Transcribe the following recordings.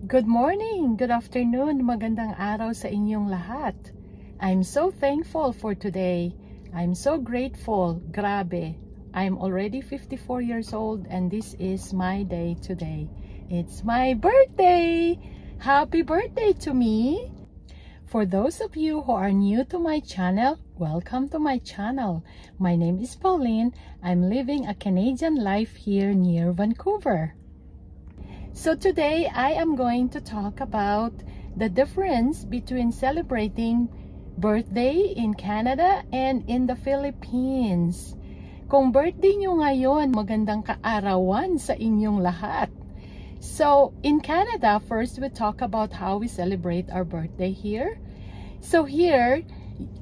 Good morning, good afternoon, magandang araw sa inyong lahat. I'm so thankful for today. I'm so grateful. Grabe. I'm already 54 years old and this is my day today. It's my birthday. Happy birthday to me. For those of you who are new to my channel, welcome to my channel. My name is Pauline. I'm living a Canadian life here near Vancouver. So today I am going to talk about the difference between celebrating birthday in Canada and in the Philippines. Kung birthday nyo ngayon, magandang kaarawan sa inyong lahat. So in Canada, first we talk about how we celebrate our birthday here. So here,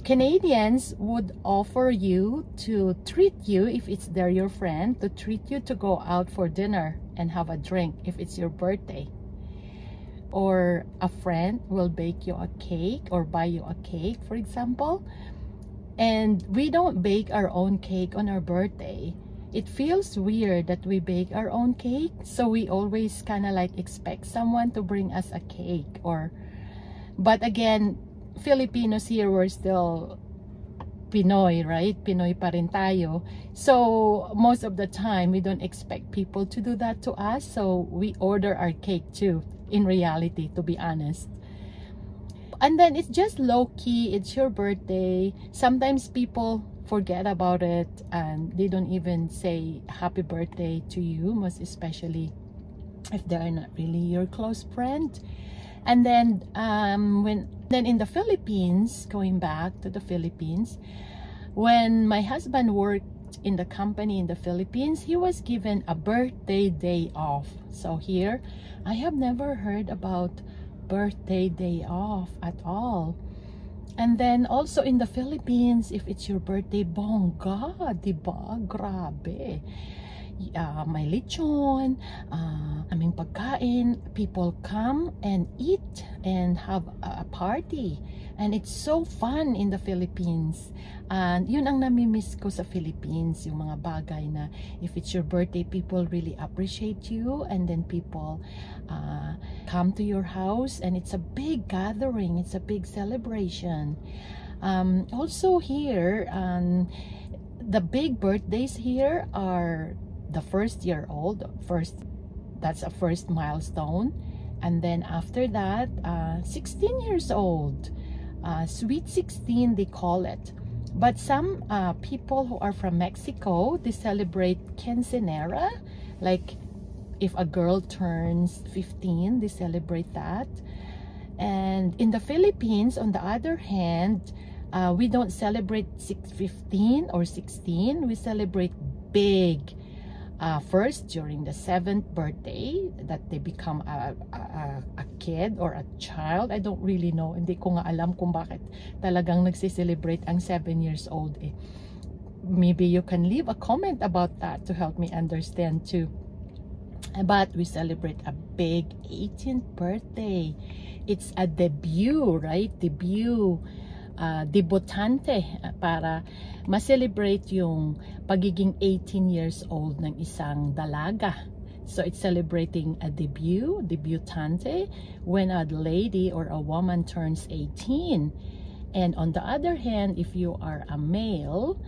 Canadians would offer you to treat you, if they're your friend, to treat you to go out for dinner and have a drink if it's your birthday. Or a friend will bake you a cake or buy you a cake, for example. And we don't bake our own cake on our birthday. It feels weird that we bake our own cake, so we always kind of like expect someone to bring us a cake. But again, Filipinos here, we're still Pinoy, right? Pinoy pa rin tayo. So most of the time, we don't expect people to do that to us. So we order our cake too, in reality, to be honest. And then it's just low-key. It's your birthday. Sometimes people forget about it and they don't even say happy birthday to you, most especially if they are not really your close friend. And then then in the Philippines, going back to the Philippines, when my husband worked in the company in the Philippines, he was given a birthday day off. So here, I have never heard about birthday day off at all. And then also in the Philippines, if it's your birthday, bongga, diba? Grabe. May lechon, aming pagkain, people come and eat and have a party, and it's so fun in the Philippines. And yun ang nami-miss ko sa Philippines, yung mga bagay na if it's your birthday, people really appreciate you, and then people come to your house and it's a big gathering, it's a big celebration. Also here, the big birthdays here are the first-year-old, that's a first milestone, and then after that 16 years old, sweet 16 they call it. But some people who are from Mexico, they celebrate quinceañera, like if a girl turns 15, they celebrate that. And in the Philippines, on the other hand, we don't celebrate 15 or 16, we celebrate big. First, during the 7th birthday, that they become a kid or a child. I don't really know. Hindi ko nga alam kung bakit talagang nagsiselebrate ang 7 years old. Maybe you can leave a comment about that to help me understand too. But we celebrate a big 18th birthday. It's a debut, right? Debut. Debutante, para ma-celebrate yung pagiging 18 years old ng isang dalaga. So it's celebrating a debutante, when a lady or a woman turns 18. And on the other hand, if you are a male,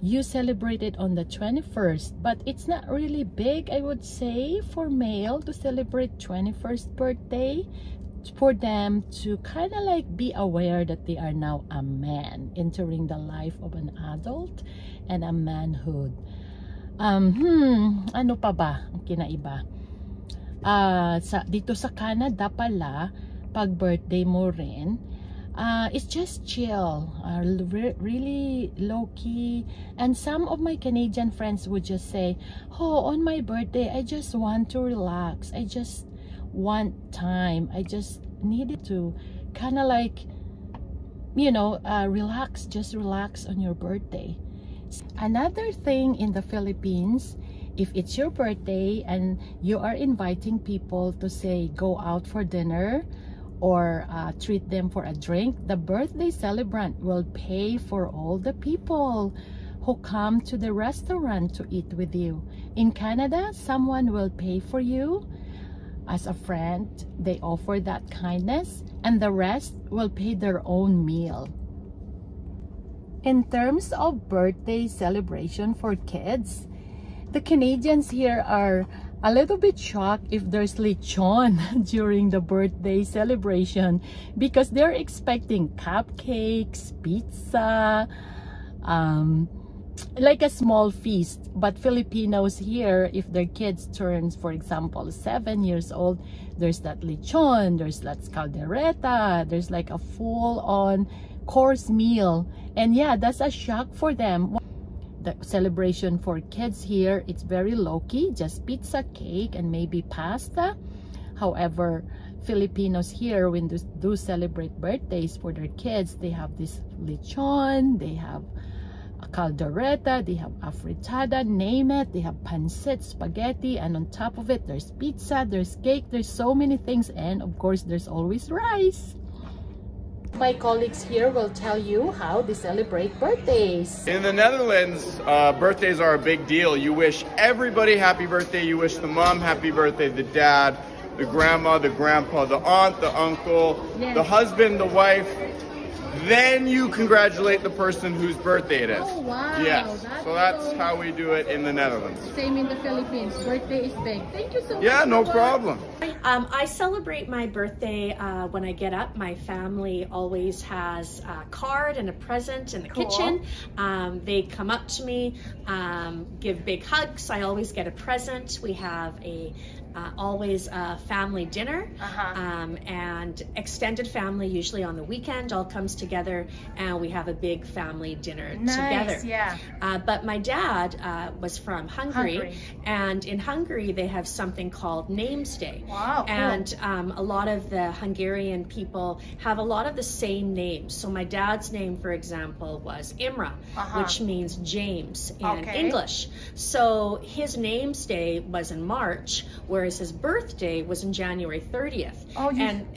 you celebrate it on the 21st. But it's not really big, I would say, for male to celebrate 21st birthday. For them to kind of like be aware that they are now a man, entering the life of an adult and a manhood. Ano pa ba ang kinaiba? Dito sa Canada pala, pag birthday mo rin, it's just chill, really low-key. And some of my Canadian friends would just say, oh, on my birthday, I just want to relax. I just want time. I just needed to kind of like, you know, relax, just relax on your birthday. Another thing in the Philippines, if it's your birthday and you are inviting people to say go out for dinner or treat them for a drink, the birthday celebrant will pay for all the people who come to the restaurant to eat with you. In Canada, someone will pay for you as a friend. They offer that kindness, and the rest will pay their own meal. In terms of birthday celebration for kids, the Canadians here are a little bit shocked if there's lechon during the birthday celebration, because they're expecting cupcakes, pizza, like a small feast. But Filipinos here, if their kids turns, for example, 7 years old, there's that lechon, there's that caldereta, there's like a full-on course meal. And yeah, that's a shock for them. The celebration for kids here, it's very low-key, just pizza, cake, and maybe pasta. However, Filipinos here, when they do celebrate birthdays for their kids, they have this lechon, they have a caldereta, they have afritada, name it. They have pancit, spaghetti, and on top of it, there's pizza, there's cake, there's so many things, and of course, there's always rice. My colleagues here will tell you how they celebrate birthdays. In the Netherlands, birthdays are a big deal. You wish everybody happy birthday. You wish the mom happy birthday, the dad, the grandma, the grandpa, the aunt, the uncle, yes, the husband, the wife. Then you congratulate the person whose birthday it is. Oh, wow. Yes. So that's how we do it in the Netherlands. Same in the Philippines. Birthday is big. Thank you so much. Yeah, no problem. I celebrate my birthday when I get up. My family always has a card and a present in the kitchen. They come up to me, give big hugs. I always get a present. We have always a family dinner, and extended family, usually on the weekend, all comes together and we have a big family dinner together. Yeah. But my dad was from Hungary, and in Hungary they have something called Names Day. Wow. And a lot of the Hungarian people have a lot of the same names. So my dad's name, for example, was Imre, which means James in English. So his Names Day was in March, whereas his birthday was in January 30th.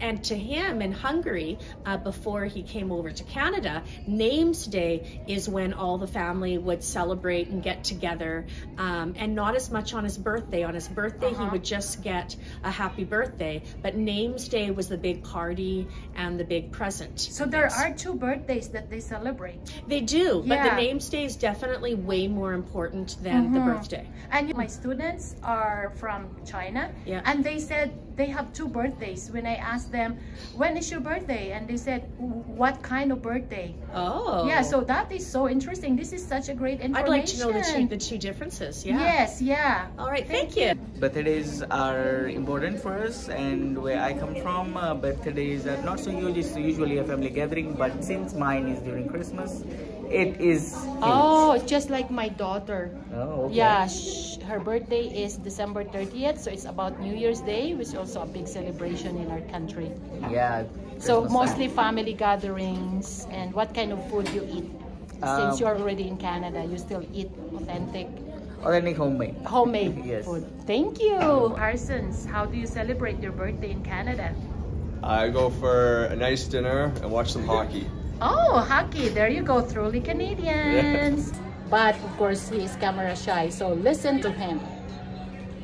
And to him in Hungary, before he came over to Canada, Names Day is when all the family would celebrate and get together, and not as much on his birthday. On his birthday, he would just get a happy birthday, but Names Day was the big party and the big present. So there are two birthdays that they celebrate. They do, but the Names Day is definitely way more important than the birthday. And my students are from China, and they said they have two birthdays. When I asked them, when is your birthday? And they said, what kind of birthday? Oh. Yeah, so that is so interesting. This is such a great information. I'd like to know the two differences. Yeah. Yes, yeah. All right, thank you. Birthdays are important for us, and where I come from, birthdays are not so huge. It's usually a family gathering, but since mine is during Christmas, it is huge. Oh, just like my daughter. Oh, okay. Yeah, her birthday is December 30th, so it's about New Year's Day, which is also a big celebration in our country. Yeah. So Christmas mostly time. family gatherings. And what kind of food you eat? Since you're already in Canada, you still eat authentic homemade Yes. food. Thank you. Parsons, how do you celebrate your birthday in Canada? I go for a nice dinner and watch some hockey. Oh, hockey. There you go. Truly Canadians. But of course, he is camera shy, so listen to him.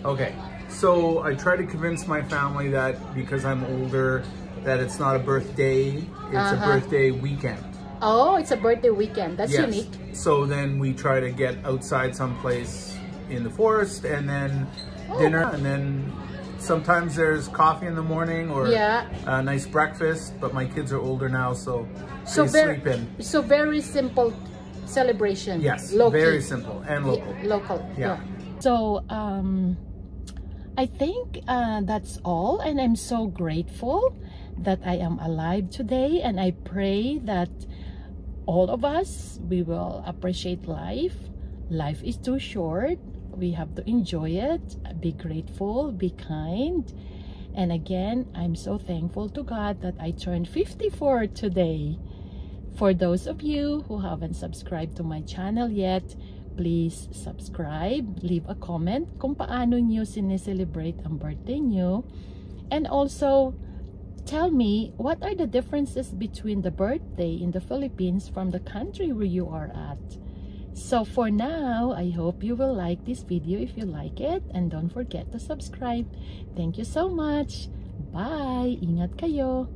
Okay, so I try to convince my family that because I'm older, that it's not a birthday, it's a birthday weekend. Oh, it's a birthday weekend. That's unique. So then we try to get outside someplace in the forest, and then dinner, and then sometimes there's coffee in the morning or a nice breakfast, but my kids are older now, so they sleep in. So very simple celebration. Yes, local. Very simple and local. Local. Yeah. So I think that's all, and I'm so grateful that I am alive today, and I pray that all of us, we will appreciate life. Life is too short. We have to enjoy it, be grateful, be kind. And again, I'm so thankful to God that I turned 54 today. For those of you who haven't subscribed to my channel yet, please subscribe, leave a comment kung paano nyo sineselebrate ang birthday nyo. And also, tell me, what are the differences between the birthday in the Philippines from the country where you are at? So for now, I hope you will like this video if you like it, and don't forget to subscribe. Thank you so much. Bye! Ingat kayo!